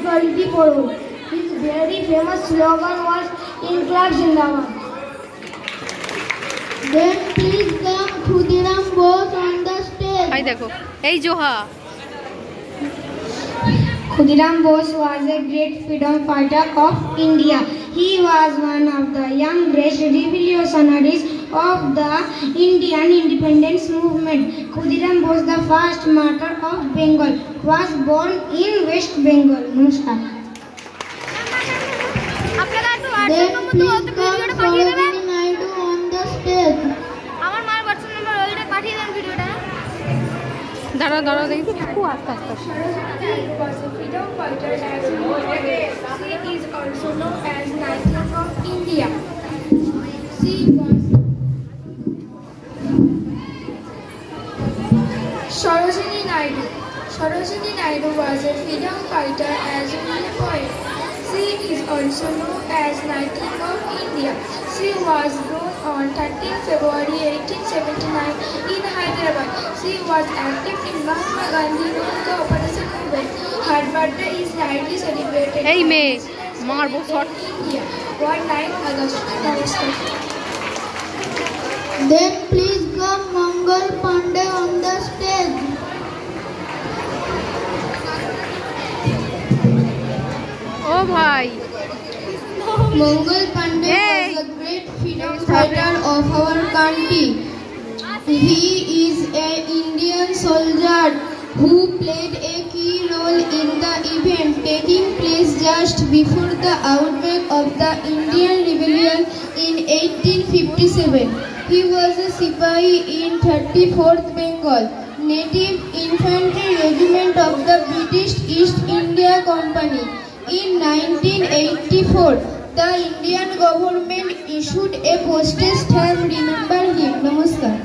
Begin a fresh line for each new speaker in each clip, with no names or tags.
equality for all. His very famous slogan was Inqilab Zindabad. Then please come Khudiram Bose on the stage.
Hi देखो, hey Joha.
Khudiram Bose was a great freedom fighter of India. He was one of the youngest revolutionaries of the Indian independence movement. Khudiram Bose, the first martyr of Bengal, was born in West Bengal. Namaskar. Then please come Sarojini Naidu on the stage.
दाड़ा देखी तो खूब आस्ते आस्ते
Sarojini was a freedom fighter as well. She is also known as Nightingale of India. Sarojini Naidu was a freedom fighter as well as poet. She is also known as Nightingale of India. She was born on 13 February 1879 in Hyderabad. She was active in Mahatma Gandhi Cooperation movement. Her birthday is widely celebrated
Hey May, Marbo shot.
India on 9 August. Namaskar. Then please come Mangal Pandey on the stage.
Oh bhai.
Mangal Pandey was a great freedom fighter of our country. He is an Indian soldier who played a key role in the event taking place just before the outbreak of the Indian Rebellion in 1857. He was a Sipahi in 34th Bengal Native Infantry Regiment of the British East India Company. In 1984, the Indian government issued a postage stamp remember him. Namaskar.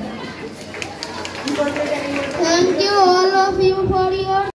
Thank you all of you for your